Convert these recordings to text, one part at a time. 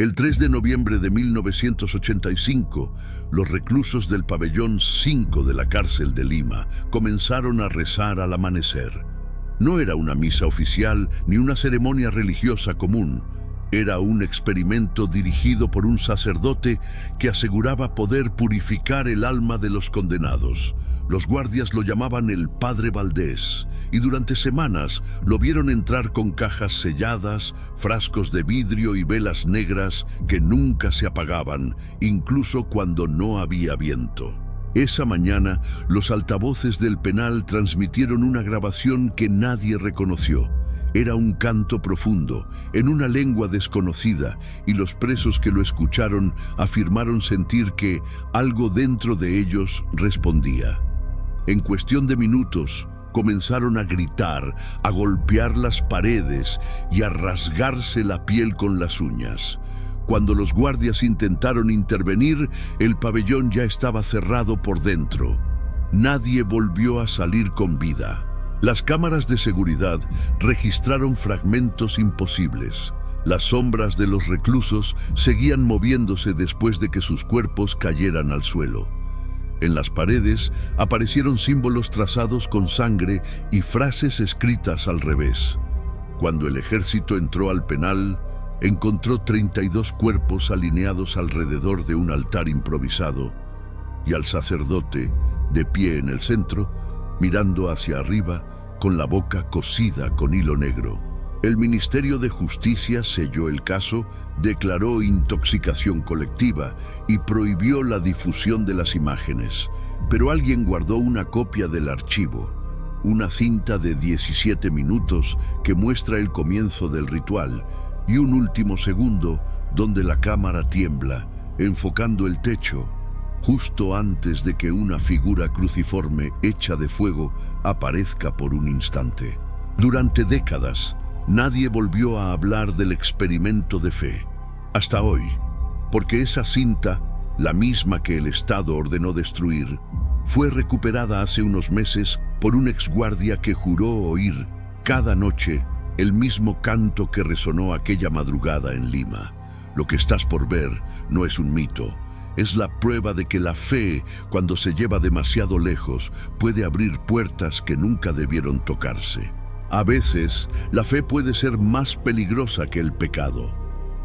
El 3 de noviembre de 1985, los reclusos del pabellón 5 de la cárcel de Lima comenzaron a rezar al amanecer. No era una misa oficial ni una ceremonia religiosa común. Era un experimento dirigido por un sacerdote que aseguraba poder purificar el alma de los condenados. Los guardias lo llamaban el Padre Valdés y durante semanas lo vieron entrar con cajas selladas, frascos de vidrio y velas negras que nunca se apagaban, incluso cuando no había viento. Esa mañana, los altavoces del penal transmitieron una grabación que nadie reconoció. Era un canto profundo, en una lengua desconocida, y los presos que lo escucharon afirmaron sentir que algo dentro de ellos respondía. En cuestión de minutos, comenzaron a gritar, a golpear las paredes y a rasgarse la piel con las uñas. Cuando los guardias intentaron intervenir, el pabellón ya estaba cerrado por dentro. Nadie volvió a salir con vida. Las cámaras de seguridad registraron fragmentos imposibles. Las sombras de los reclusos seguían moviéndose después de que sus cuerpos cayeran al suelo. En las paredes aparecieron símbolos trazados con sangre y frases escritas al revés. Cuando el ejército entró al penal, encontró 32 cuerpos alineados alrededor de un altar improvisado y al sacerdote, de pie en el centro, mirando hacia arriba, con la boca cosida con hilo negro. El Ministerio de Justicia selló el caso, declaró intoxicación colectiva y prohibió la difusión de las imágenes. Pero alguien guardó una copia del archivo, una cinta de 17 minutos que muestra el comienzo del ritual y un último segundo donde la cámara tiembla, enfocando el techo, justo antes de que una figura cruciforme hecha de fuego aparezca por un instante. Durante décadas, nadie volvió a hablar del experimento de fe, hasta hoy, porque esa cinta, la misma que el Estado ordenó destruir, fue recuperada hace unos meses por un exguardia que juró oír cada noche el mismo canto que resonó aquella madrugada en Lima. Lo que estás por ver no es un mito, es la prueba de que la fe, cuando se lleva demasiado lejos, puede abrir puertas que nunca debieron tocarse. A veces, la fe puede ser más peligrosa que el pecado.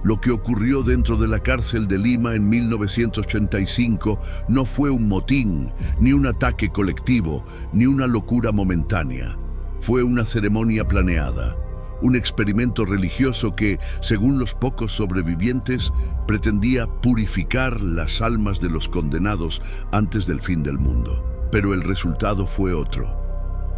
Lo que ocurrió dentro de la cárcel de Lima en 1985 no fue un motín, ni un ataque colectivo, ni una locura momentánea. Fue una ceremonia planeada, un experimento religioso que, según los pocos sobrevivientes, pretendía purificar las almas de los condenados antes del fin del mundo. Pero el resultado fue otro.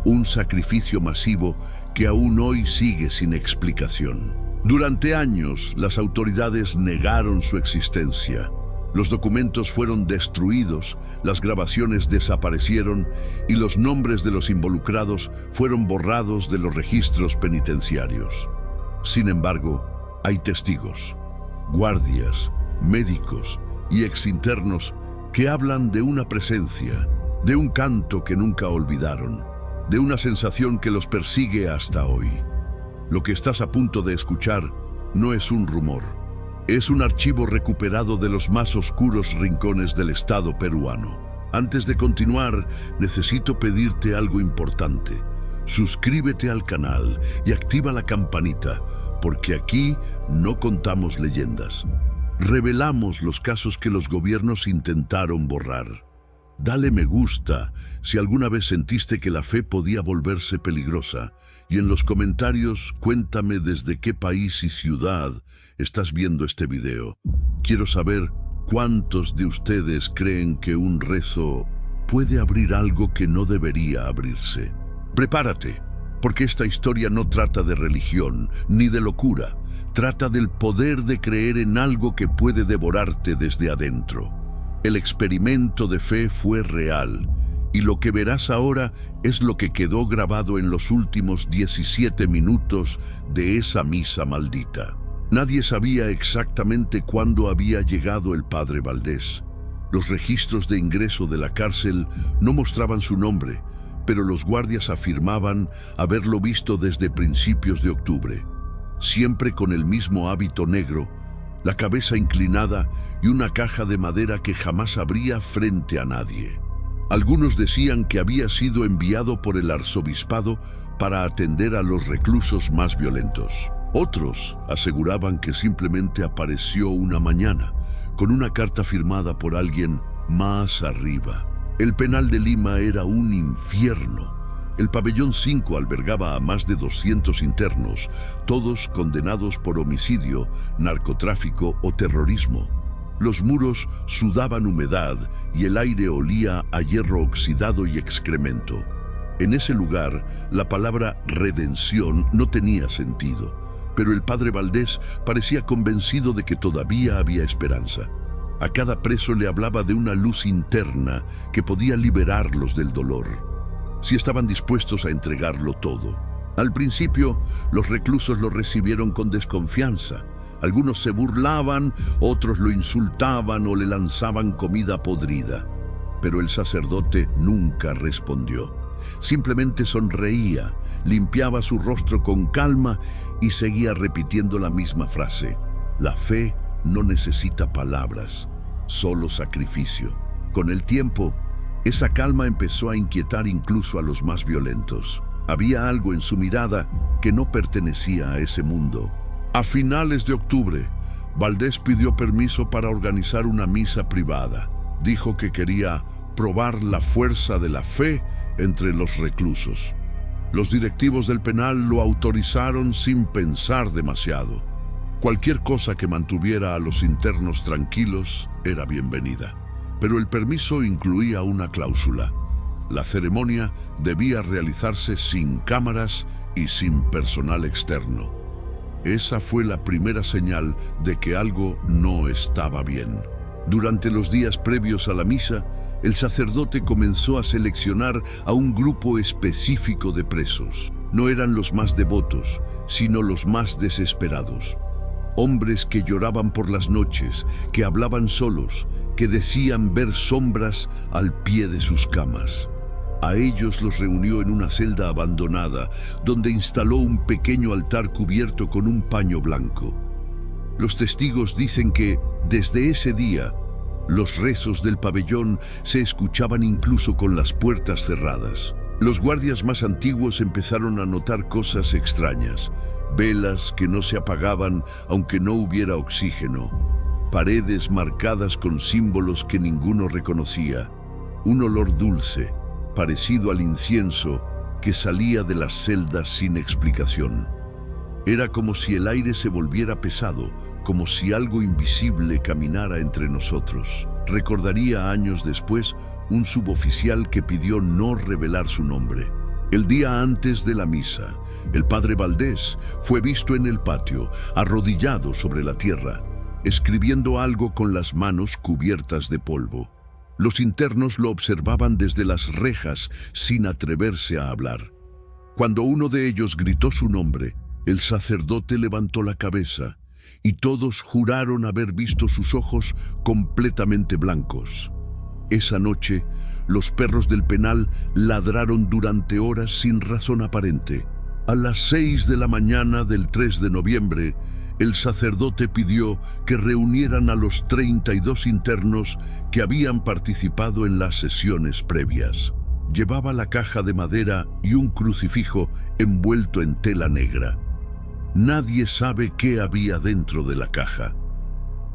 Un sacrificio masivo que aún hoy sigue sin explicación. Durante años, las autoridades negaron su existencia. Los documentos fueron destruidos, las grabaciones desaparecieron y los nombres de los involucrados fueron borrados de los registros penitenciarios. Sin embargo, hay testigos, guardias, médicos y exinternos que hablan de una presencia, de un canto que nunca olvidaron, de una sensación que los persigue hasta hoy. Lo que estás a punto de escuchar no es un rumor, es un archivo recuperado de los más oscuros rincones del Estado peruano. Antes de continuar, necesito pedirte algo importante. Suscríbete al canal y activa la campanita, porque aquí no contamos leyendas. Revelamos los casos que los gobiernos intentaron borrar. Dale me gusta si alguna vez sentiste que la fe podía volverse peligrosa y en los comentarios cuéntame desde qué país y ciudad estás viendo este video. Quiero saber cuántos de ustedes creen que un rezo puede abrir algo que no debería abrirse. Prepárate, porque esta historia no trata de religión ni de locura, trata del poder de creer en algo que puede devorarte desde adentro. El experimento de fe fue real, y lo que verás ahora es lo que quedó grabado en los últimos 17 minutos de esa misa maldita. Nadie sabía exactamente cuándo había llegado el Padre Valdés. Los registros de ingreso de la cárcel no mostraban su nombre, pero los guardias afirmaban haberlo visto desde principios de octubre. Siempre con el mismo hábito negro, la cabeza inclinada y una caja de madera que jamás abría frente a nadie. Algunos decían que había sido enviado por el arzobispado para atender a los reclusos más violentos. Otros aseguraban que simplemente apareció una mañana, con una carta firmada por alguien más arriba. El penal de Lima era un infierno. El pabellón 5 albergaba a más de 200 internos, todos condenados por homicidio, narcotráfico o terrorismo. Los muros sudaban humedad y el aire olía a hierro oxidado y excremento. En ese lugar, la palabra redención no tenía sentido, pero el padre Valdés parecía convencido de que todavía había esperanza. A cada preso le hablaba de una luz interna que podía liberarlos del dolor, si estaban dispuestos a entregarlo todo. Al principio, los reclusos lo recibieron con desconfianza. Algunos se burlaban, otros lo insultaban o le lanzaban comida podrida. Pero el sacerdote nunca respondió. Simplemente sonreía, limpiaba su rostro con calma y seguía repitiendo la misma frase: la fe no necesita palabras, solo sacrificio. Con el tiempo, esa calma empezó a inquietar incluso a los más violentos. Había algo en su mirada que no pertenecía a ese mundo. A finales de octubre, Valdés pidió permiso para organizar una misa privada. Dijo que quería probar la fuerza de la fe entre los reclusos. Los directivos del penal lo autorizaron sin pensar demasiado. Cualquier cosa que mantuviera a los internos tranquilos era bienvenida. Pero el permiso incluía una cláusula. La ceremonia debía realizarse sin cámaras y sin personal externo. Esa fue la primera señal de que algo no estaba bien. Durante los días previos a la misa, el sacerdote comenzó a seleccionar a un grupo específico de presos. No eran los más devotos, sino los más desesperados. Hombres que lloraban por las noches, que hablaban solos, que decían ver sombras al pie de sus camas. A ellos los reunió en una celda abandonada, donde instaló un pequeño altar cubierto con un paño blanco. Los testigos dicen que, desde ese día, los rezos del pabellón se escuchaban incluso con las puertas cerradas. Los guardias más antiguos empezaron a notar cosas extrañas. Velas que no se apagaban aunque no hubiera oxígeno. Paredes marcadas con símbolos que ninguno reconocía. Un olor dulce, parecido al incienso, que salía de las celdas sin explicación. Era como si el aire se volviera pesado, como si algo invisible caminara entre nosotros. Recordaría años después un suboficial que pidió no revelar su nombre. El día antes de la misa, el padre Valdés fue visto en el patio, arrodillado sobre la tierra, escribiendo algo con las manos cubiertas de polvo. Los internos lo observaban desde las rejas sin atreverse a hablar. Cuando uno de ellos gritó su nombre, el sacerdote levantó la cabeza y todos juraron haber visto sus ojos completamente blancos. Esa noche, los perros del penal ladraron durante horas sin razón aparente. A las 6 de la mañana del 3 de noviembre, el sacerdote pidió que reunieran a los 32 internos que habían participado en las sesiones previas. Llevaba la caja de madera y un crucifijo envuelto en tela negra. Nadie sabe qué había dentro de la caja.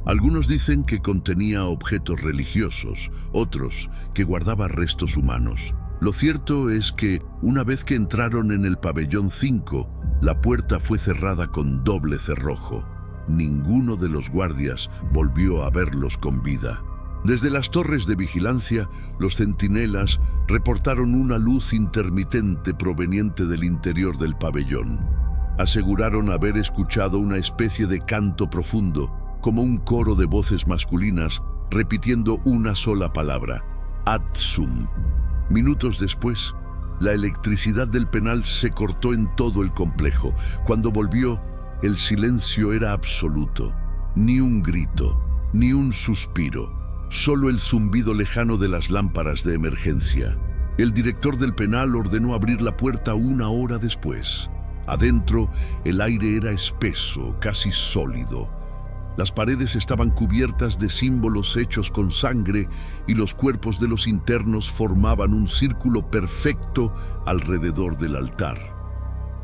Algunos dicen que contenía objetos religiosos, otros que guardaba restos humanos. Lo cierto es que, una vez que entraron en el pabellón 5, la puerta fue cerrada con doble cerrojo. Ninguno de los guardias volvió a verlos con vida. Desde las torres de vigilancia, los centinelas reportaron una luz intermitente proveniente del interior del pabellón. Aseguraron haber escuchado una especie de canto profundo, como un coro de voces masculinas repitiendo una sola palabra: Atsum. Minutos después, la electricidad del penal se cortó en todo el complejo. Cuando volvió, el silencio era absoluto. Ni un grito, ni un suspiro, solo el zumbido lejano de las lámparas de emergencia. El director del penal ordenó abrir la puerta 1 hora después. Adentro, el aire era espeso, casi sólido. Las paredes estaban cubiertas de símbolos hechos con sangre y los cuerpos de los internos formaban un círculo perfecto alrededor del altar.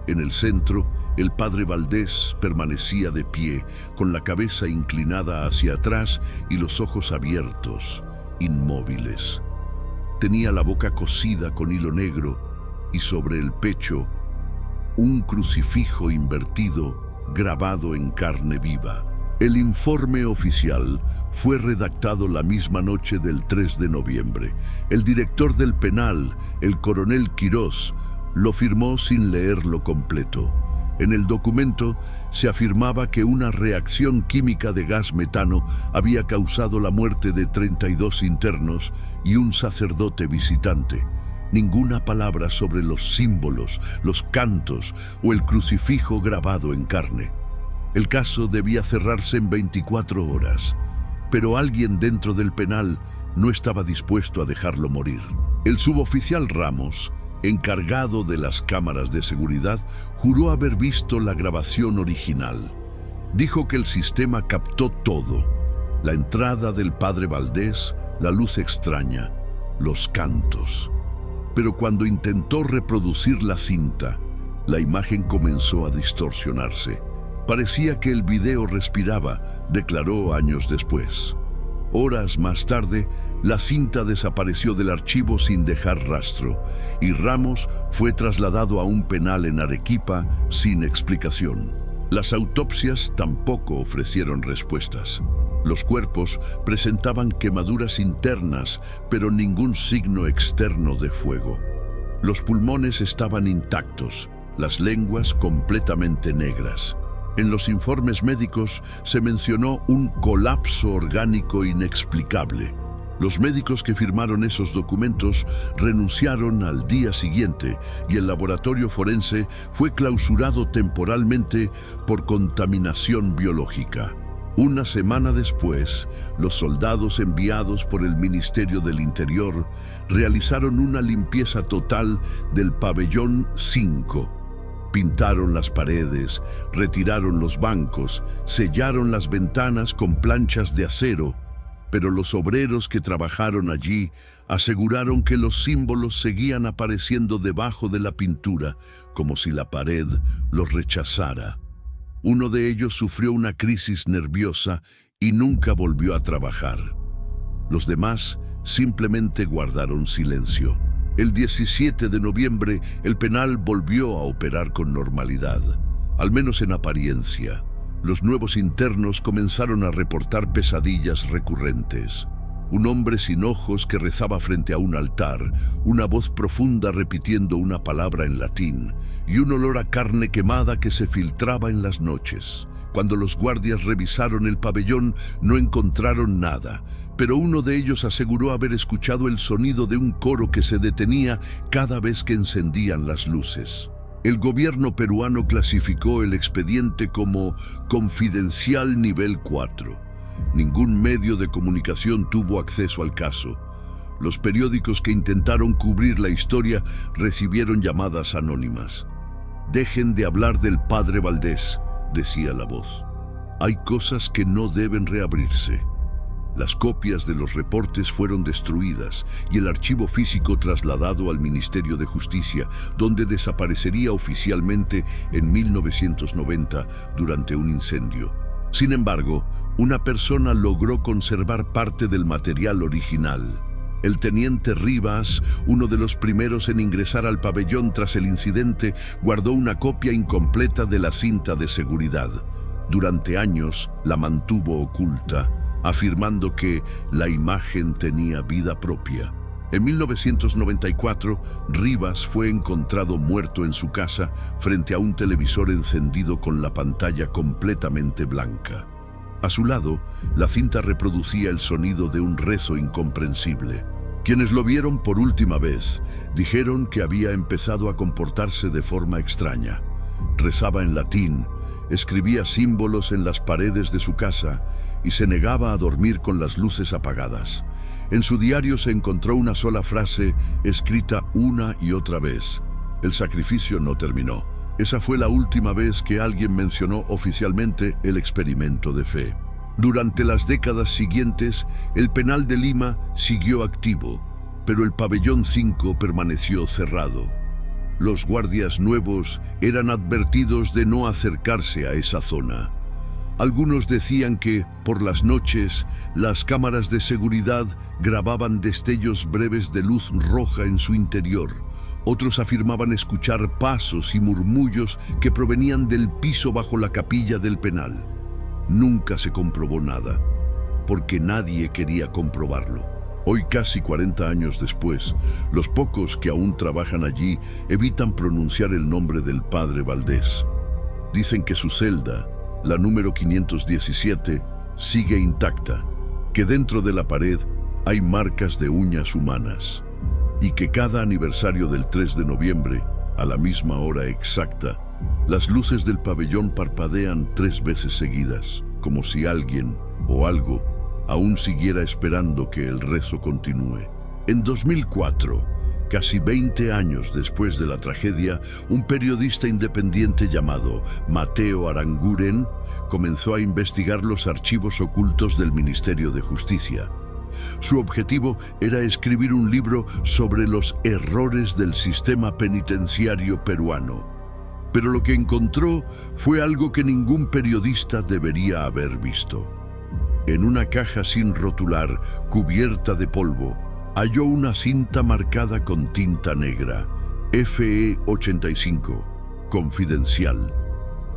En el centro, el padre Valdés permanecía de pie, con la cabeza inclinada hacia atrás y los ojos abiertos, inmóviles. Tenía la boca cosida con hilo negro y sobre el pecho un crucifijo invertido grabado en carne viva. El informe oficial fue redactado la misma noche del 3 de noviembre. El director del penal, el coronel Quirós, lo firmó sin leerlo completo. En el documento se afirmaba que una reacción química de gas metano había causado la muerte de 32 internos y un sacerdote visitante. Ninguna palabra sobre los símbolos, los cantos o el crucifijo grabado en carne. El caso debía cerrarse en 24 horas, pero alguien dentro del penal no estaba dispuesto a dejarlo morir. El suboficial Ramos, encargado de las cámaras de seguridad, juró haber visto la grabación original. Dijo que el sistema captó todo: la entrada del padre Valdés, la luz extraña, los cantos. Pero cuando intentó reproducir la cinta, la imagen comenzó a distorsionarse. Parecía que el video respiraba, declaró años después. Horas más tarde, la cinta desapareció del archivo sin dejar rastro y Ramos fue trasladado a un penal en Arequipa sin explicación. Las autopsias tampoco ofrecieron respuestas. Los cuerpos presentaban quemaduras internas, pero ningún signo externo de fuego. Los pulmones estaban intactos, las lenguas completamente negras. En los informes médicos se mencionó un colapso orgánico inexplicable. Los médicos que firmaron esos documentos renunciaron al día siguiente y el laboratorio forense fue clausurado temporalmente por contaminación biológica. Una semana después, los soldados enviados por el Ministerio del Interior realizaron una limpieza total del pabellón 5. Pintaron las paredes, retiraron los bancos, sellaron las ventanas con planchas de acero, pero los obreros que trabajaron allí aseguraron que los símbolos seguían apareciendo debajo de la pintura, como si la pared los rechazara. Uno de ellos sufrió una crisis nerviosa y nunca volvió a trabajar. Los demás simplemente guardaron silencio. El 17 de noviembre, el penal volvió a operar con normalidad, al menos en apariencia. Los nuevos internos comenzaron a reportar pesadillas recurrentes. Un hombre sin ojos que rezaba frente a un altar, una voz profunda repitiendo una palabra en latín, y un olor a carne quemada que se filtraba en las noches. Cuando los guardias revisaron el pabellón, no encontraron nada, pero uno de ellos aseguró haber escuchado el sonido de un coro que se detenía cada vez que encendían las luces. El gobierno peruano clasificó el expediente como confidencial nivel 4. Ningún medio de comunicación tuvo acceso al caso. Los periódicos que intentaron cubrir la historia recibieron llamadas anónimas. «Dejen de hablar del padre Valdés», decía la voz. «Hay cosas que no deben reabrirse». Las copias de los reportes fueron destruidas y el archivo físico trasladado al Ministerio de Justicia, donde desaparecería oficialmente en 1990 durante un incendio. Sin embargo, una persona logró conservar parte del material original. El teniente Rivas, uno de los primeros en ingresar al pabellón tras el incidente, guardó una copia incompleta de la cinta de seguridad. Durante años la mantuvo oculta, afirmando que la imagen tenía vida propia. En 1994, Rivas fue encontrado muerto en su casa frente a un televisor encendido con la pantalla completamente blanca. A su lado, la cinta reproducía el sonido de un rezo incomprensible. Quienes lo vieron por última vez dijeron que había empezado a comportarse de forma extraña. Rezaba en latín, escribía símbolos en las paredes de su casa y se negaba a dormir con las luces apagadas. En su diario se encontró una sola frase escrita una y otra vez: «El sacrificio no terminó». Esa fue la última vez que alguien mencionó oficialmente el experimento de fe. Durante las décadas siguientes, el penal de Lima siguió activo, pero el pabellón 5 permaneció cerrado. Los guardias nuevos eran advertidos de no acercarse a esa zona. Algunos decían que, por las noches, las cámaras de seguridad grababan destellos breves de luz roja en su interior. Otros afirmaban escuchar pasos y murmullos que provenían del piso bajo la capilla del penal. Nunca se comprobó nada, porque nadie quería comprobarlo. Hoy, casi 40 años después, los pocos que aún trabajan allí evitan pronunciar el nombre del padre Valdés. Dicen que su celda, la número 517, sigue intacta, que dentro de la pared hay marcas de uñas humanas, y que cada aniversario del 3 de noviembre, a la misma hora exacta, las luces del pabellón parpadean 3 veces seguidas, como si alguien o algo aún siguiera esperando que el rezo continúe. En 2004, casi 20 años después de la tragedia, un periodista independiente llamado Mateo Aranguren comenzó a investigar los archivos ocultos del Ministerio de Justicia. Su objetivo era escribir un libro sobre los errores del sistema penitenciario peruano. Pero lo que encontró fue algo que ningún periodista debería haber visto. En una caja sin rotular, cubierta de polvo, halló una cinta marcada con tinta negra, FE85, confidencial.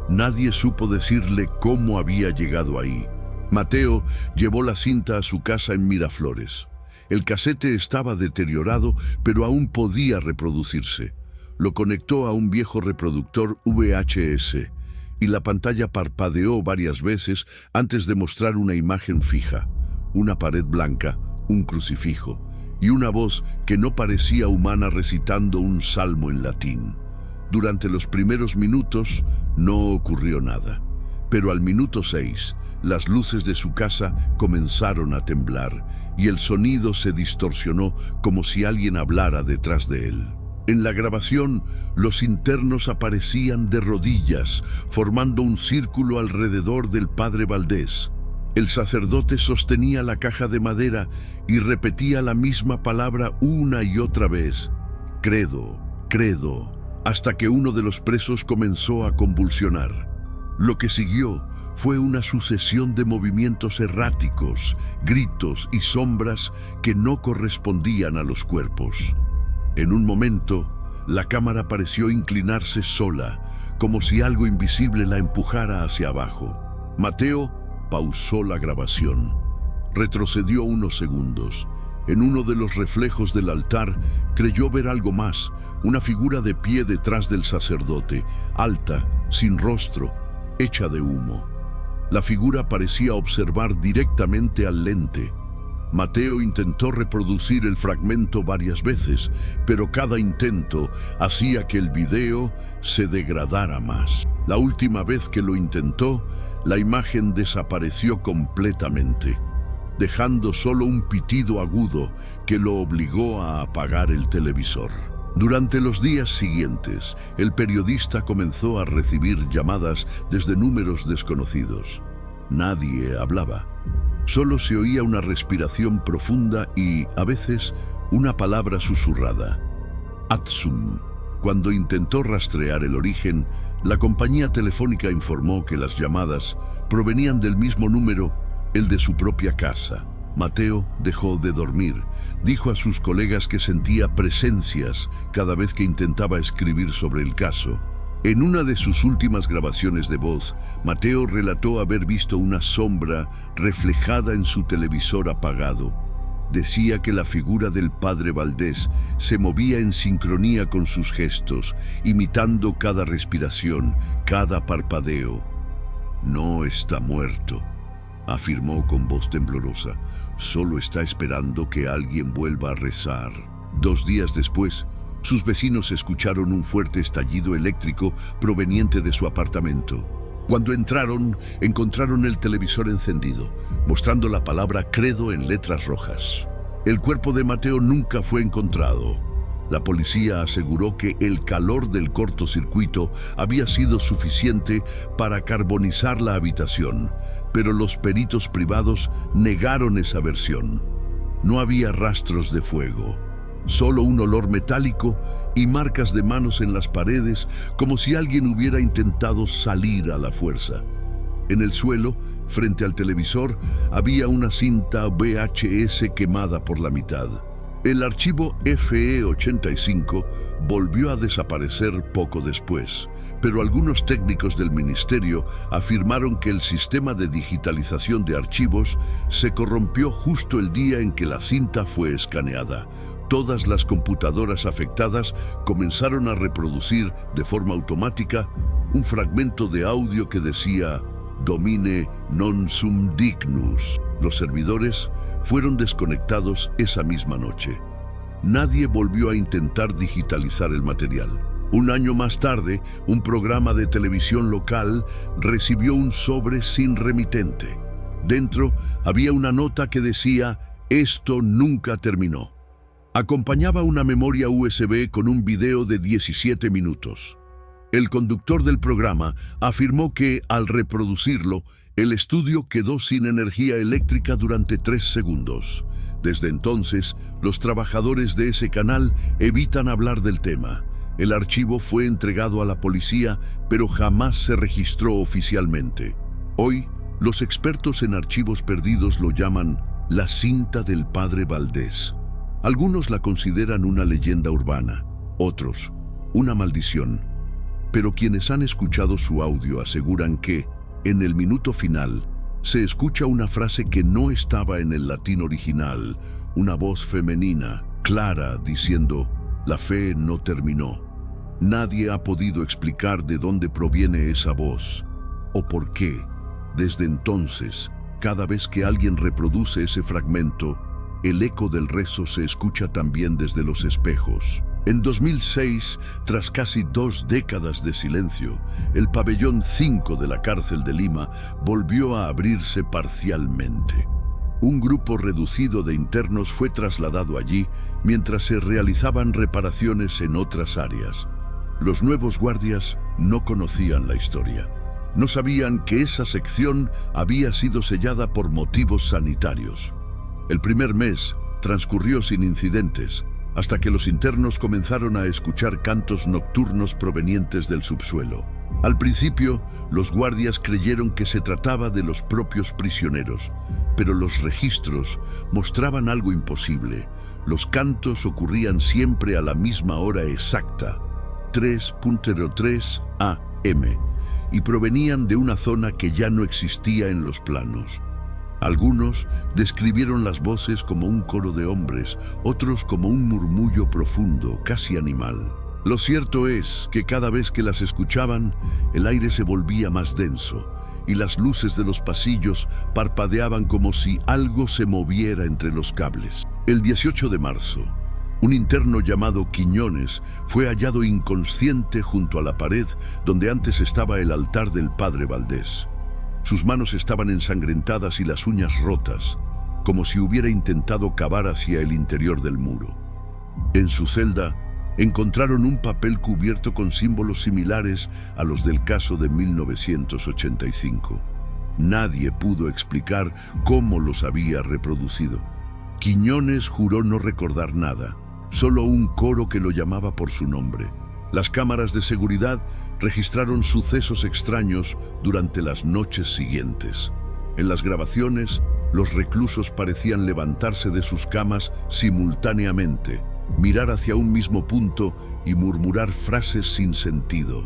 Nadie supo decirle cómo había llegado ahí. Mateo llevó la cinta a su casa en Miraflores. El casete estaba deteriorado, pero aún podía reproducirse. Lo conectó a un viejo reproductor VHS y la pantalla parpadeó varias veces antes de mostrar una imagen fija, una pared blanca, un crucifijo y una voz que no parecía humana recitando un salmo en latín. Durante los primeros minutos no ocurrió nada, pero al minuto 6, las luces de su casa comenzaron a temblar y el sonido se distorsionó como si alguien hablara detrás de él. En la grabación, los internos aparecían de rodillas, formando un círculo alrededor del padre Valdés. El sacerdote sostenía la caja de madera y repetía la misma palabra una y otra vez: credo, credo, hasta que uno de los presos comenzó a convulsionar. Lo que siguió fue una sucesión de movimientos erráticos, gritos y sombras que no correspondían a los cuerpos. En un momento, la cámara pareció inclinarse sola, como si algo invisible la empujara hacia abajo. Mateo pausó la grabación. Retrocedió unos segundos. En uno de los reflejos del altar, creyó ver algo más, una figura de pie detrás del sacerdote, alta, sin rostro, hecha de humo. La figura parecía observar directamente al lente. Mateo intentó reproducir el fragmento varias veces, pero cada intento hacía que el video se degradara más. La última vez que lo intentó, la imagen desapareció completamente, dejando solo un pitido agudo que lo obligó a apagar el televisor. Durante los días siguientes, el periodista comenzó a recibir llamadas desde números desconocidos. Nadie hablaba. Solo se oía una respiración profunda y, a veces, una palabra susurrada: Atsum. Cuando intentó rastrear el origen, la compañía telefónica informó que las llamadas provenían del mismo número, el de su propia casa. Mateo dejó de dormir. Dijo a sus colegas que sentía presencias cada vez que intentaba escribir sobre el caso. En una de sus últimas grabaciones de voz, Mateo relató haber visto una sombra reflejada en su televisor apagado. Decía que la figura del padre Valdés se movía en sincronía con sus gestos, imitando cada respiración, cada parpadeo. No está muerto, afirmó con voz temblorosa. Solo está esperando que alguien vuelva a rezar. 2 días después, sus vecinos escucharon un fuerte estallido eléctrico proveniente de su apartamento. Cuando entraron, encontraron el televisor encendido, mostrando la palabra credo en letras rojas. El cuerpo de Mateo nunca fue encontrado. La policía aseguró que el calor del cortocircuito había sido suficiente para carbonizar la habitación, pero los peritos privados negaron esa versión. No había rastros de fuego, solo un olor metálico y marcas de manos en las paredes, como si alguien hubiera intentado salir a la fuerza. En el suelo, frente al televisor, había una cinta VHS quemada por la mitad. El archivo FE85 volvió a desaparecer poco después, pero algunos técnicos del ministerio afirmaron que el sistema de digitalización de archivos se corrompió justo el día en que la cinta fue escaneada. Todas las computadoras afectadas comenzaron a reproducir de forma automática un fragmento de audio que decía «Domine non sum dignus». Los servidores fueron desconectados esa misma noche. Nadie volvió a intentar digitalizar el material. Un año más tarde, un programa de televisión local recibió un sobre sin remitente. Dentro había una nota que decía «Esto nunca terminó». Acompañaba una memoria USB con un video de 17 minutos. El conductor del programa afirmó que, al reproducirlo, el estudio quedó sin energía eléctrica durante 3 segundos. Desde entonces, los trabajadores de ese canal evitan hablar del tema. El archivo fue entregado a la policía, pero jamás se registró oficialmente. Hoy, los expertos en archivos perdidos lo llaman la cinta del padre Valdés. Algunos la consideran una leyenda urbana, otros una maldición. Pero quienes han escuchado su audio aseguran que, en el minuto final, se escucha una frase que no estaba en el latín original, una voz femenina, clara, diciendo, «La fe no terminó». Nadie ha podido explicar de dónde proviene esa voz, o por qué. Desde entonces, cada vez que alguien reproduce ese fragmento, el eco del rezo se escucha también desde los espejos. En 2006, tras casi 2 décadas de silencio, el pabellón 5 de la cárcel de Lima volvió a abrirse parcialmente. Un grupo reducido de internos fue trasladado allí mientras se realizaban reparaciones en otras áreas. Los nuevos guardias no conocían la historia. No sabían que esa sección había sido sellada por motivos sanitarios. El primer mes transcurrió sin incidentes, hasta que los internos comenzaron a escuchar cantos nocturnos provenientes del subsuelo. Al principio, los guardias creyeron que se trataba de los propios prisioneros, pero los registros mostraban algo imposible. Los cantos ocurrían siempre a la misma hora exacta, 3:03 AM, y provenían de una zona que ya no existía en los planos. Algunos describieron las voces como un coro de hombres, otros como un murmullo profundo, casi animal. Lo cierto es que cada vez que las escuchaban, el aire se volvía más denso y las luces de los pasillos parpadeaban como si algo se moviera entre los cables. El 18 de marzo, un interno llamado Quiñones fue hallado inconsciente junto a la pared donde antes estaba el altar del padre Valdés. Sus manos estaban ensangrentadas y las uñas rotas, como si hubiera intentado cavar hacia el interior del muro. En su celda, encontraron un papel cubierto con símbolos similares a los del caso de 1985. Nadie pudo explicar cómo los había reproducido. Quiñones juró no recordar nada, solo un coro que lo llamaba por su nombre. Las cámaras de seguridad registraron sucesos extraños durante las noches siguientes. En las grabaciones, los reclusos parecían levantarse de sus camas simultáneamente, mirar hacia un mismo punto y murmurar frases sin sentido.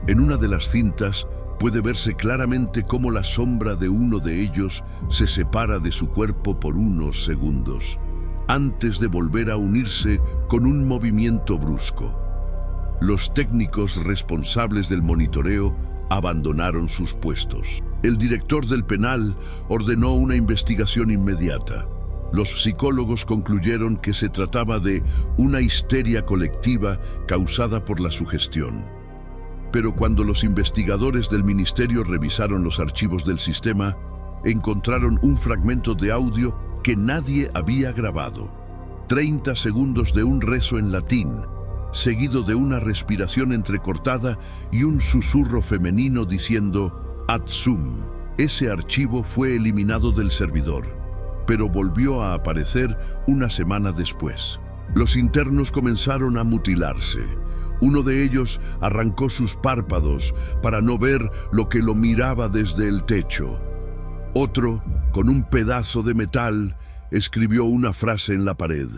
En una de las cintas puede verse claramente cómo la sombra de uno de ellos se separa de su cuerpo por unos segundos, antes de volver a unirse con un movimiento brusco. Los técnicos responsables del monitoreo abandonaron sus puestos. El director del penal ordenó una investigación inmediata. Los psicólogos concluyeron que se trataba de una histeria colectiva causada por la sugestión. Pero cuando los investigadores del ministerio revisaron los archivos del sistema, encontraron un fragmento de audio que nadie había grabado. 30 segundos de un rezo en latín, seguido de una respiración entrecortada y un susurro femenino diciendo «Ad sum». Ese archivo fue eliminado del servidor, pero volvió a aparecer una semana después. Los internos comenzaron a mutilarse. Uno de ellos arrancó sus párpados para no ver lo que lo miraba desde el techo. Otro, con un pedazo de metal, escribió una frase en la pared: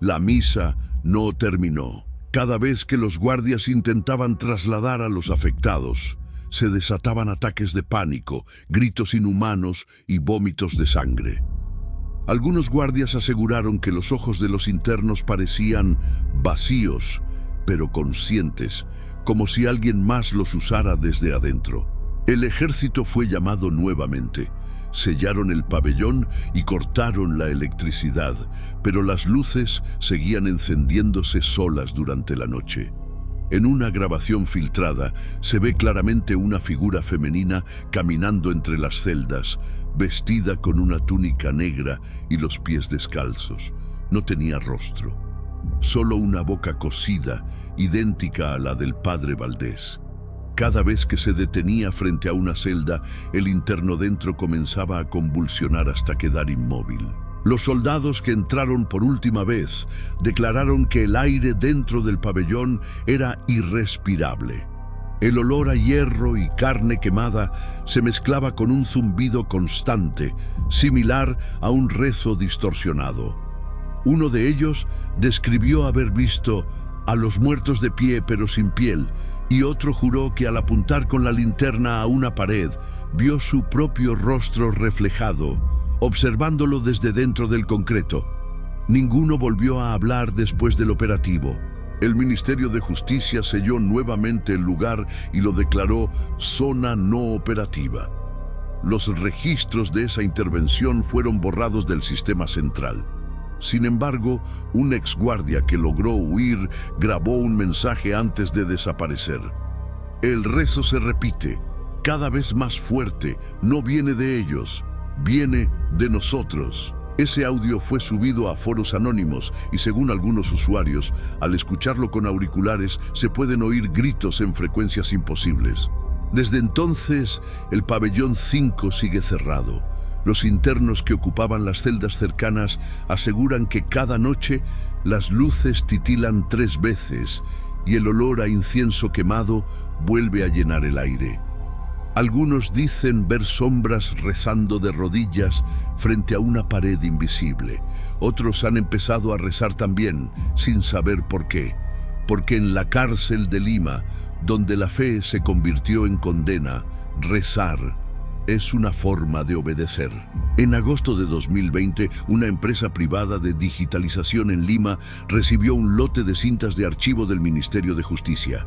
"La misa no terminó". Cada vez que los guardias intentaban trasladar a los afectados, se desataban ataques de pánico, gritos inhumanos y vómitos de sangre. Algunos guardias aseguraron que los ojos de los internos parecían vacíos, pero conscientes, como si alguien más los usara desde adentro. El ejército fue llamado nuevamente. Sellaron el pabellón y cortaron la electricidad, pero las luces seguían encendiéndose solas durante la noche. En una grabación filtrada se ve claramente una figura femenina caminando entre las celdas, vestida con una túnica negra y los pies descalzos. No tenía rostro, solo una boca cosida, idéntica a la del padre Valdés. Cada vez que se detenía frente a una celda, el interno dentro comenzaba a convulsionar hasta quedar inmóvil. Los soldados que entraron por última vez declararon que el aire dentro del pabellón era irrespirable. El olor a hierro y carne quemada se mezclaba con un zumbido constante, similar a un rezo distorsionado. Uno de ellos describió haber visto a los muertos de pie pero sin piel, y otro juró que al apuntar con la linterna a una pared, vio su propio rostro reflejado, observándolo desde dentro del concreto. Ninguno volvió a hablar después del operativo. El Ministerio de Justicia selló nuevamente el lugar y lo declaró zona no operativa. Los registros de esa intervención fueron borrados del sistema central. Sin embargo, un exguardia que logró huir grabó un mensaje antes de desaparecer. El rezo se repite, cada vez más fuerte, no viene de ellos, viene de nosotros. Ese audio fue subido a foros anónimos y, según algunos usuarios, al escucharlo con auriculares se pueden oír gritos en frecuencias imposibles. Desde entonces, el pabellón 5 sigue cerrado. Los internos que ocupaban las celdas cercanas aseguran que cada noche las luces titilan 3 veces y el olor a incienso quemado vuelve a llenar el aire. Algunos dicen ver sombras rezando de rodillas frente a una pared invisible. Otros han empezado a rezar también, sin saber por qué. Porque en la cárcel de Lima, donde la fe se convirtió en condena, rezar es una forma de obedecer. En agosto de 2020, una empresa privada de digitalización en Lima recibió un lote de cintas de archivo del Ministerio de Justicia.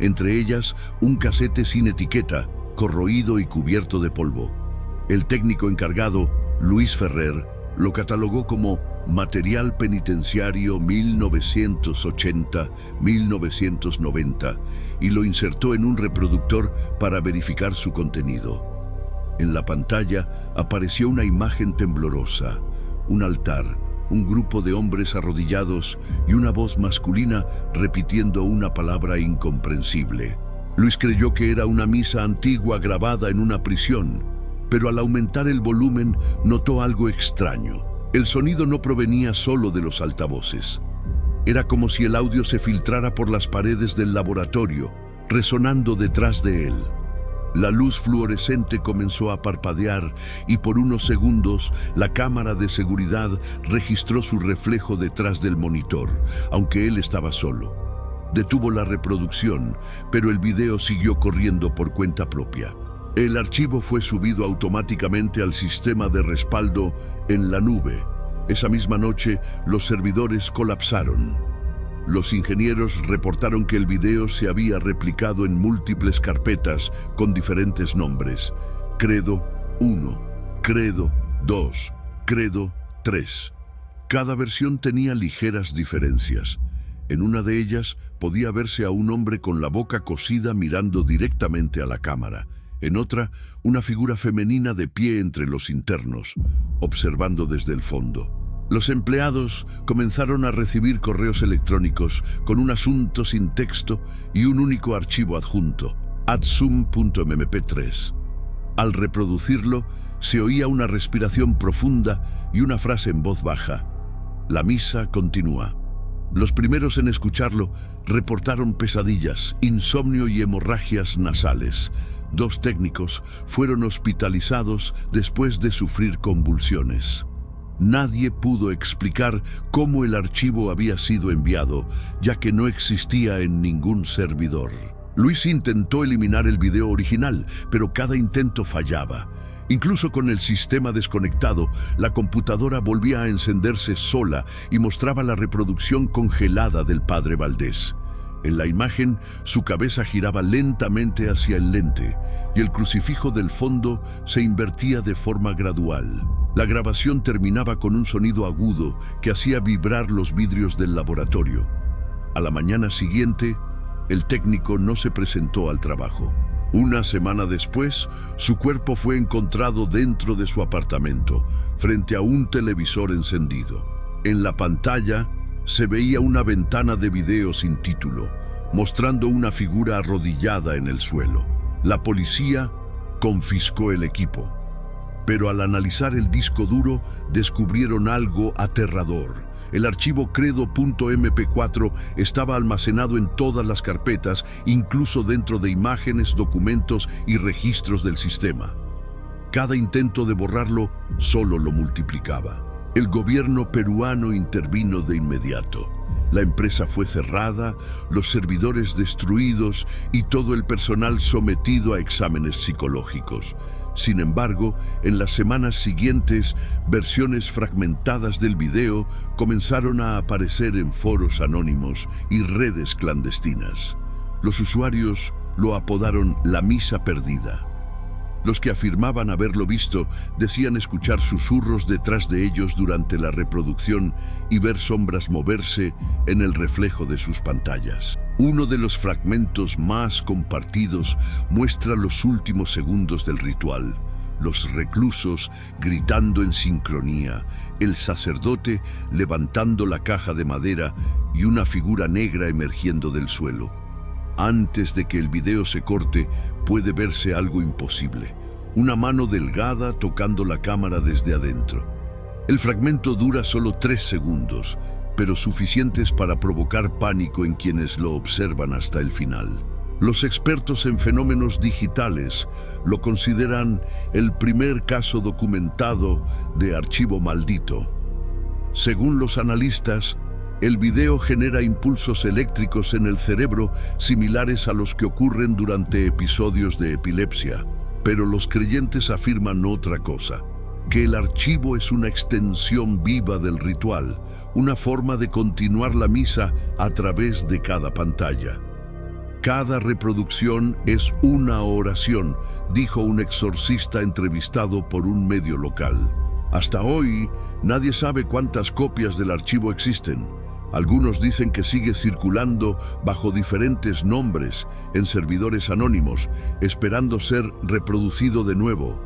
Entre ellas, un casete sin etiqueta, corroído y cubierto de polvo. El técnico encargado, Luis Ferrer, lo catalogó como material penitenciario 1980-1990 y lo insertó en un reproductor para verificar su contenido. En la pantalla apareció una imagen temblorosa, un altar, un grupo de hombres arrodillados y una voz masculina repitiendo una palabra incomprensible. Luis creyó que era una misa antigua grabada en una prisión, pero al aumentar el volumen notó algo extraño. El sonido no provenía solo de los altavoces. Era como si el audio se filtrara por las paredes del laboratorio, resonando detrás de él. La luz fluorescente comenzó a parpadear y por unos segundos la cámara de seguridad registró su reflejo detrás del monitor, aunque él estaba solo. Detuvo la reproducción, pero el video siguió corriendo por cuenta propia. El archivo fue subido automáticamente al sistema de respaldo en la nube. Esa misma noche, los servidores colapsaron. Los ingenieros reportaron que el video se había replicado en múltiples carpetas con diferentes nombres. Credo 1, Credo 2, Credo 3. Cada versión tenía ligeras diferencias. En una de ellas podía verse a un hombre con la boca cosida mirando directamente a la cámara. En otra, una figura femenina de pie entre los internos, observando desde el fondo. Los empleados comenzaron a recibir correos electrónicos con un asunto sin texto y un único archivo adjunto, adsum.mmp3. Al reproducirlo, se oía una respiración profunda y una frase en voz baja: "La misa continúa". Los primeros en escucharlo reportaron pesadillas, insomnio y hemorragias nasales. 2 técnicos fueron hospitalizados después de sufrir convulsiones. Nadie pudo explicar cómo el archivo había sido enviado, ya que no existía en ningún servidor. Luis intentó eliminar el video original, pero cada intento fallaba. Incluso con el sistema desconectado, la computadora volvía a encenderse sola y mostraba la reproducción congelada del padre Valdés. En la imagen, su cabeza giraba lentamente hacia el lente y el crucifijo del fondo se invertía de forma gradual. La grabación terminaba con un sonido agudo que hacía vibrar los vidrios del laboratorio. A la mañana siguiente, el técnico no se presentó al trabajo. Una semana después, su cuerpo fue encontrado dentro de su apartamento, frente a un televisor encendido. En la pantalla se veía una ventana de video sin título, mostrando una figura arrodillada en el suelo. La policía confiscó el equipo, pero al analizar el disco duro descubrieron algo aterrador. El archivo credo.mp4 estaba almacenado en todas las carpetas, incluso dentro de imágenes, documentos y registros del sistema. Cada intento de borrarlo solo lo multiplicaba. El gobierno peruano intervino de inmediato. La empresa fue cerrada, los servidores destruidos y todo el personal sometido a exámenes psicológicos. Sin embargo, en las semanas siguientes, versiones fragmentadas del video comenzaron a aparecer en foros anónimos y redes clandestinas. Los usuarios lo apodaron la misa perdida. Los que afirmaban haberlo visto decían escuchar susurros detrás de ellos durante la reproducción y ver sombras moverse en el reflejo de sus pantallas. Uno de los fragmentos más compartidos muestra los últimos segundos del ritual. Los reclusos gritando en sincronía, el sacerdote levantando la caja de madera y una figura negra emergiendo del suelo. Antes de que el video se corte, puede verse algo imposible: una mano delgada tocando la cámara desde adentro. El fragmento dura solo 3 segundos, pero suficientes para provocar pánico en quienes lo observan hasta el final. Los expertos en fenómenos digitales lo consideran el primer caso documentado de archivo maldito. Según los analistas, el video genera impulsos eléctricos en el cerebro similares a los que ocurren durante episodios de epilepsia. Pero los creyentes afirman otra cosa: que el archivo es una extensión viva del ritual, una forma de continuar la misa a través de cada pantalla. Cada reproducción es una oración, dijo un exorcista entrevistado por un medio local. Hasta hoy, nadie sabe cuántas copias del archivo existen. Algunos dicen que sigue circulando bajo diferentes nombres en servidores anónimos, esperando ser reproducido de nuevo.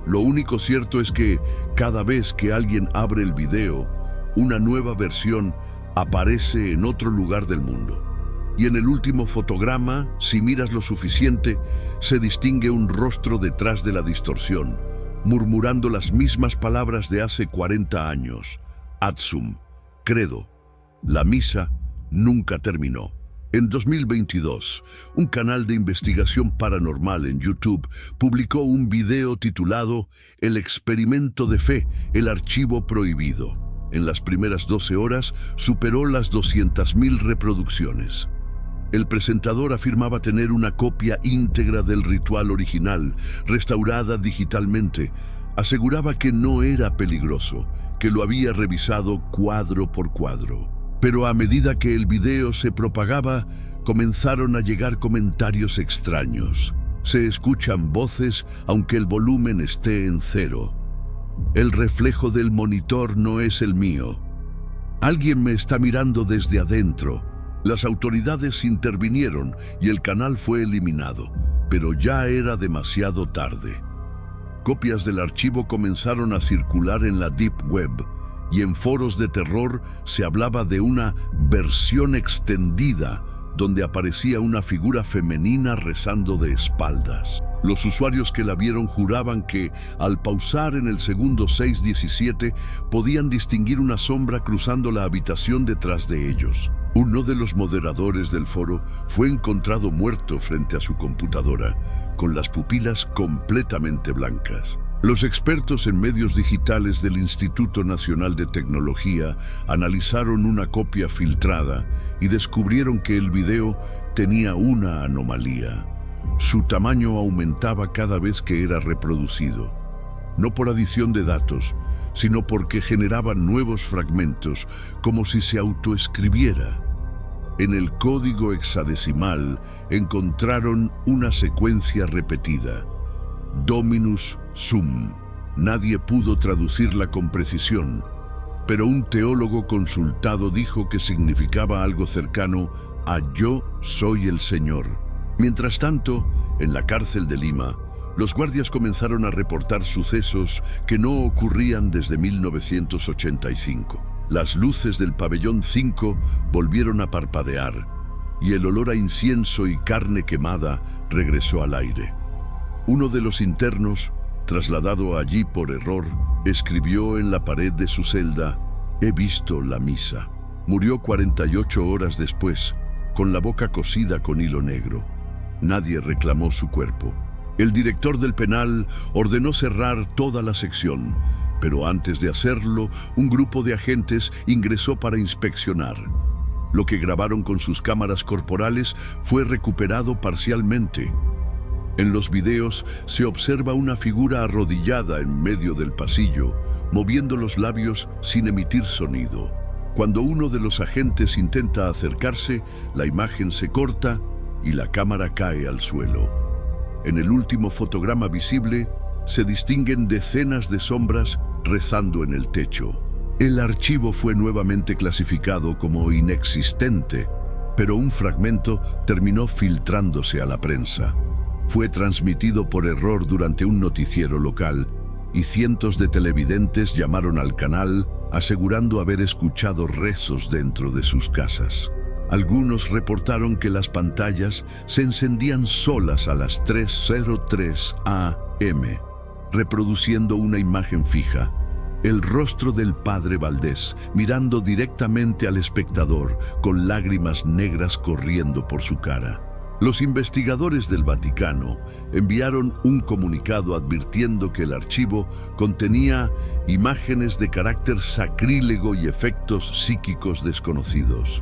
Lo único cierto es que cada vez que alguien abre el video, una nueva versión aparece en otro lugar del mundo. Y en el último fotograma, si miras lo suficiente, se distingue un rostro detrás de la distorsión, murmurando las mismas palabras de hace 40 años. Adsum, credo. La misa nunca terminó. En 2022, un canal de investigación paranormal en YouTube publicó un video titulado El experimento de fe, el archivo prohibido. En las primeras 12 horas superó las 200.000 reproducciones. El presentador afirmaba tener una copia íntegra del ritual original, restaurada digitalmente. Aseguraba que no era peligroso, que lo había revisado cuadro por cuadro. Pero a medida que el video se propagaba, comenzaron a llegar comentarios extraños. Se escuchan voces aunque el volumen esté en 0. El reflejo del monitor no es el mío. Alguien me está mirando desde adentro. Las autoridades intervinieron y el canal fue eliminado, pero ya era demasiado tarde. Copias del archivo comenzaron a circular en la Deep Web, y en foros de terror se hablaba de una versión extendida donde aparecía una figura femenina rezando de espaldas. Los usuarios que la vieron juraban que, al pausar en el segundo 6:17, podían distinguir una sombra cruzando la habitación detrás de ellos. Uno de los moderadores del foro fue encontrado muerto frente a su computadora, con las pupilas completamente blancas. Los expertos en medios digitales del Instituto Nacional de Tecnología analizaron una copia filtrada y descubrieron que el video tenía una anomalía. Su tamaño aumentaba cada vez que era reproducido, no por adición de datos, sino porque generaba nuevos fragmentos, como si se autoescribiera. En el código hexadecimal encontraron una secuencia repetida: Dominus Sum. Nadie pudo traducirla con precisión, pero un teólogo consultado dijo que significaba algo cercano a Yo soy el Señor. Mientras tanto, en la cárcel de Lima, los guardias comenzaron a reportar sucesos que no ocurrían desde 1985. Las luces del pabellón 5 volvieron a parpadear y el olor a incienso y carne quemada regresó al aire. Uno de los internos, trasladado allí por error, escribió en la pared de su celda: «He visto la misa». Murió 48 horas después, con la boca cosida con hilo negro. Nadie reclamó su cuerpo. El director del penal ordenó cerrar toda la sección, pero antes de hacerlo, un grupo de agentes ingresó para inspeccionar. Lo que grabaron con sus cámaras corporales fue recuperado parcialmente. En los videos se observa una figura arrodillada en medio del pasillo, moviendo los labios sin emitir sonido. Cuando uno de los agentes intenta acercarse, la imagen se corta y la cámara cae al suelo. En el último fotograma visible, se distinguen decenas de sombras rezando en el techo. El archivo fue nuevamente clasificado como inexistente, pero un fragmento terminó filtrándose a la prensa. Fue transmitido por error durante un noticiero local y cientos de televidentes llamaron al canal asegurando haber escuchado rezos dentro de sus casas. Algunos reportaron que las pantallas se encendían solas a las 3:03 a.m., reproduciendo una imagen fija: el rostro del padre Valdés mirando directamente al espectador, con lágrimas negras corriendo por su cara. Los investigadores del Vaticano enviaron un comunicado advirtiendo que el archivo contenía imágenes de carácter sacrílego y efectos psíquicos desconocidos.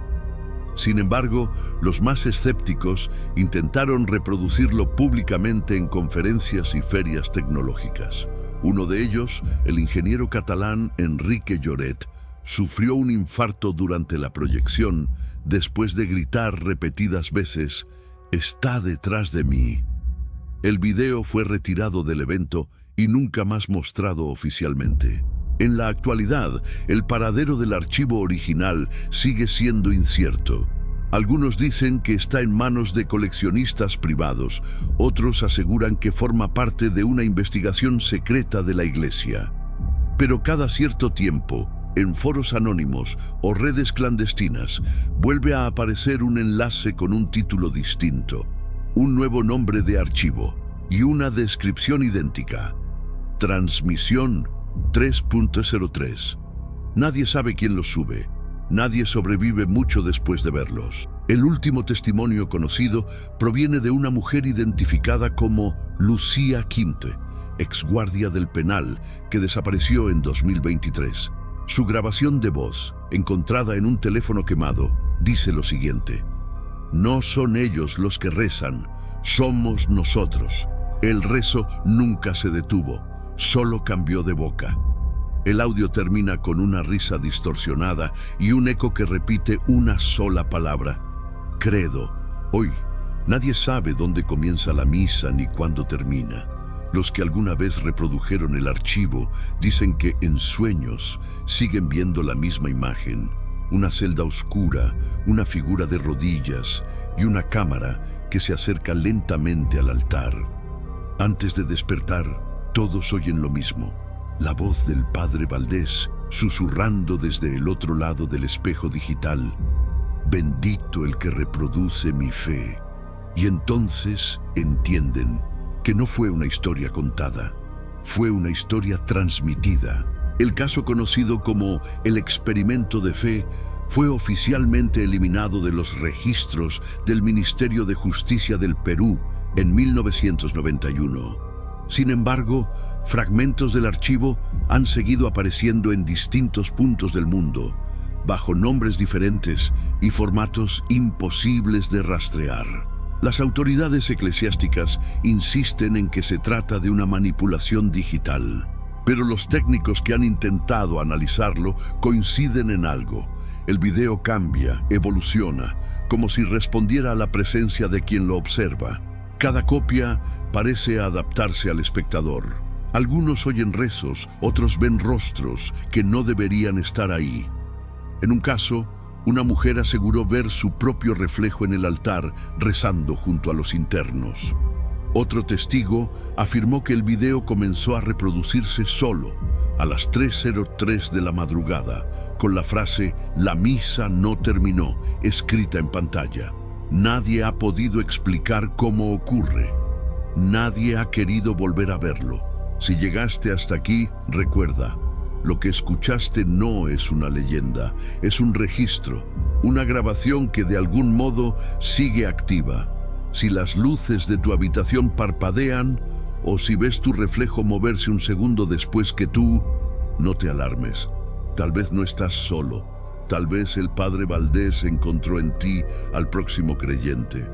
Sin embargo, los más escépticos intentaron reproducirlo públicamente en conferencias y ferias tecnológicas. Uno de ellos, el ingeniero catalán Enrique Lloret, sufrió un infarto durante la proyección después de gritar repetidas veces: «Está detrás de mí». El video fue retirado del evento y nunca más mostrado oficialmente. En la actualidad, el paradero del archivo original sigue siendo incierto. Algunos dicen que está en manos de coleccionistas privados, otros aseguran que forma parte de una investigación secreta de la Iglesia. Pero cada cierto tiempo, en foros anónimos o redes clandestinas, vuelve a aparecer un enlace con un título distinto, un nuevo nombre de archivo y una descripción idéntica: Transmisión 3.03. Nadie sabe quién los sube. Nadie sobrevive mucho después de verlos. El último testimonio conocido proviene de una mujer identificada como Lucía Quinte, exguardia del penal, que desapareció en 2023. Su grabación de voz, encontrada en un teléfono quemado, dice lo siguiente: «No son ellos los que rezan, somos nosotros. El rezo nunca se detuvo, solo cambió de boca». El audio termina con una risa distorsionada y un eco que repite una sola palabra: credo. Hoy, nadie sabe dónde comienza la misa ni cuándo termina. Los que alguna vez reprodujeron el archivo dicen que en sueños siguen viendo la misma imagen: una celda oscura, una figura de rodillas y una cámara que se acerca lentamente al altar. Antes de despertar, todos oyen lo mismo: la voz del padre Valdés susurrando desde el otro lado del espejo digital: bendito el que reproduce mi fe. Y entonces entienden que no fue una historia contada, fue una historia transmitida. El caso conocido como el experimento de fe fue oficialmente eliminado de los registros del Ministerio de Justicia del Perú en 1991. Sin embargo, fragmentos del archivo han seguido apareciendo en distintos puntos del mundo, bajo nombres diferentes y formatos imposibles de rastrear. Las autoridades eclesiásticas insisten en que se trata de una manipulación digital, pero los técnicos que han intentado analizarlo coinciden en algo. El video cambia, evoluciona, como si respondiera a la presencia de quien lo observa. Cada copia parece adaptarse al espectador. Algunos oyen rezos, otros ven rostros que no deberían estar ahí. En un caso, una mujer aseguró ver su propio reflejo en el altar rezando junto a los internos. Otro testigo afirmó que el video comenzó a reproducirse solo a las 3:03 de la madrugada, con la frase "La misa no terminó" escrita en pantalla. Nadie ha podido explicar cómo ocurre. Nadie ha querido volver a verlo. Si llegaste hasta aquí, recuerda, lo que escuchaste no es una leyenda, es un registro, una grabación que de algún modo sigue activa. Si las luces de tu habitación parpadean o si ves tu reflejo moverse un segundo después que tú, no te alarmes. Tal vez no estás solo. Tal vez el Padre Valdés encontró en ti al próximo creyente.